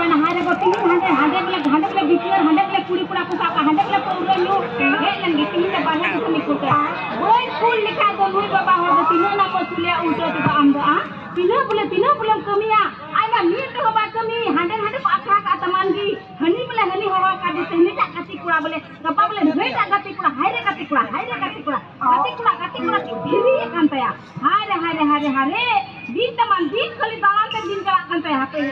bana hare ko tin hande le bikiar hande le puri pura ko ka hande le pura lu he nan ge tin le bahar ko ni ko ka boy school likha do lui baba ho tin na ko sule uto to am do a tino bulan kamiya ai ma mir to ba kami hande ko akha ka taman gi hani ho ka de tehni ta kati kura bole gapa bole he ta kati kura haire kati kura dhiri kan ta ya hare din taman din khali dalan te din kala kan ta ya hape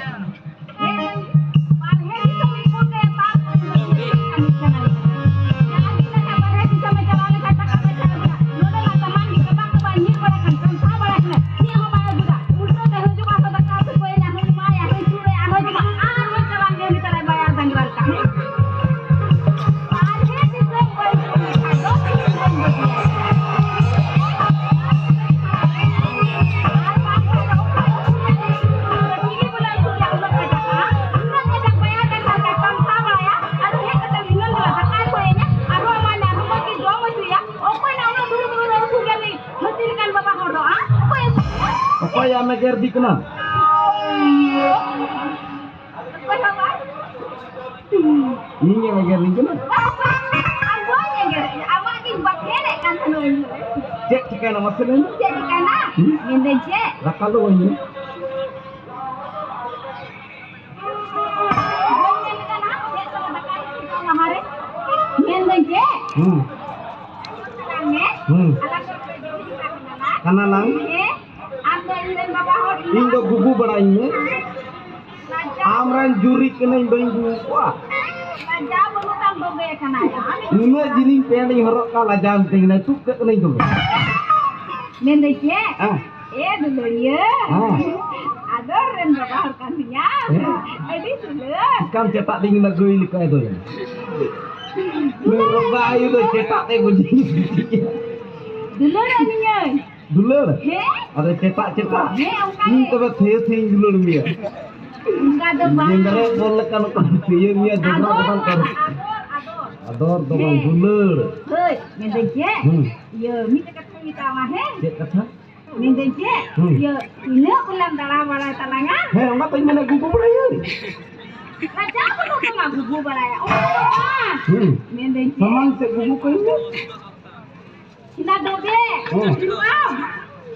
apa yang meger di kena? Ini yang meger di kena? Cek cikana masalah ini? Cek cikana? Ngende cek. Lah kalau ini? Ngende cek. Karena lang? Indo gugu barainya. Amran juri kena indo wah. Raja belutan boge kana ya. Nuna jining peli horok kala jam tingna tu ke kena itu. Mende je. Dulu ya. Ador ren baba kannya. Edi dulu. Kam cetak dingin lagu ini kayak itu ya. Merubah ayu tu cetak teh bunyi. Dulu raninya. Dulu. He? Ada cetak. He, Ini tempat saya dulu dia. Enggak ada bang. Jengkere boleh kan dia dia dengar kan. Ador doang dulu. Hei, mende je. Yo, minta kata kita mah he. Cek kata. Mende je. Yo, ini pulang dalam bala talanga. Hei, enggak tahu mana gugu beraya. Raja aku sama gugu baraya. Oh, mende je. Samang se gugu kau ini. Kita dobe. Wow.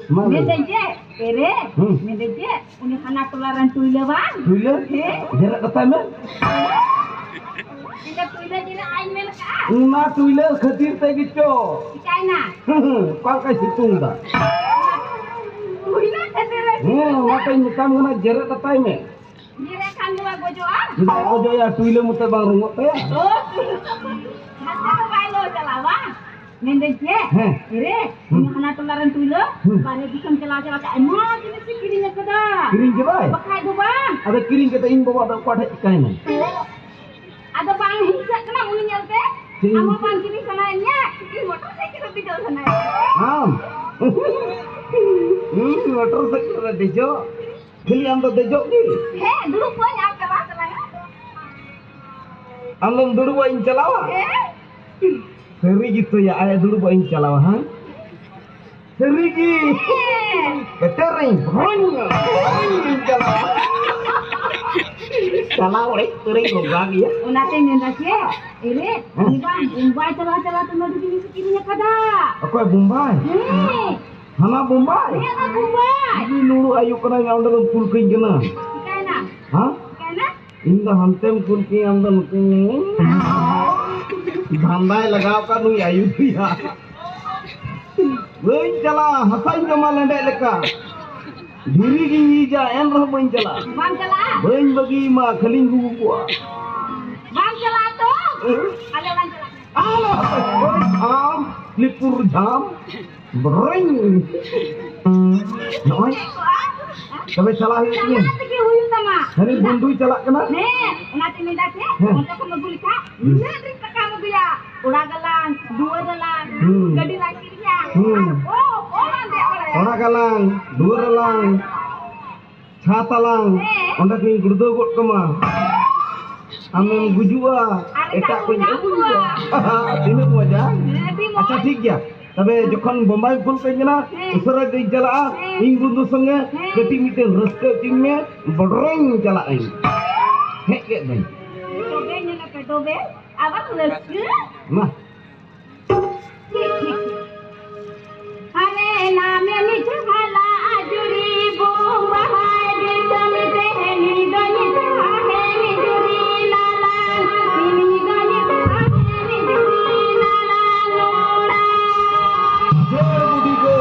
Mende je. Ere. Mende je. Ini kana tularan tuile bang. Tuile? He. Jarak kata mana? Kita tuile jina ain mel ka. Una tuile khatir te gicho. Kaina. Kau kai situng dah. Tuile khatir. Mata ini kamu na jarak kata ini. Jira kan dua gojoan. Bisa kau ya tuile muta bang rungok ya. Oh. Nanti ko bailo jalawa. Mende je. Ere. Ini kana tularan tuile. Bare bisam jala-jala ka. Emang ini sih kirinya kada. Kiring ke bay? Pakai do bang. Ada kiring kita in bawa ada kuat ikan ini. Ada bang hingga kena munyal teh. Ama bang kiri sananya. Ini motor saya kira bijal sana. Motor sekira dejo. Kali anda dejo ni. He, dulu pun yang kalah telanga. Along dulu bawa calawa. Seri gitu ya, ayah dulu bawa calawa, ha? Seri gitu. Ketering, calawa. Calawa, kering lubang ya. Unate nyenda je. Ere, ini bang, Bombay cala-cala tu nadu di kirinya kada. Aku Bombay. Hana Bombay. Hana Bombay. Ini nuru ayu kena yang dalam pulking kena. Kaina. Hah? Kaina? Indah hantem pulking yang dalam pulking. Bandai लगाव का नु आयु या बन चला हसाई जमा लंडे लेका धीरी की जा एन रह बन चला बन बगी मा खलिंग बुआ bang cala to ada bang cala आम लिपुर झाम बरeng noy कबे चला है ये nanti huyun tama hari bundu चला kena ne nanti minta ke untuk kemagulika nanti kamu dia udah galang dua galang gadi lakirnya nanti orang galang dua galang छाताlang onda king gurdo got kama amen gujua eta ko ini wajah acha ठीक गया तबे जखन बम्बई फुल पे ना उसरा गई चला इन गुंदु संगे गति मिटे रस्ते टिंग में बडरंग चला आई hek ke ben. Dobe nyala pe dobe. Abang leske. Mah. Hame name nichhala ajuri bo bahai bitami tehni gani tahe nijuri lala ni gani tahe nijuri lala loda. Jor budi ko.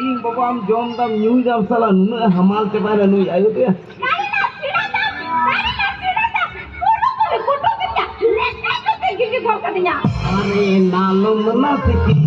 Ing bapa am jom dam nyu jam salah nu hamal ke bare nu ayo tu ya. Nari na sirata. Kudu kudu kudu kenya. Lekar tu gigi kau katanya. Are nalom mana sikit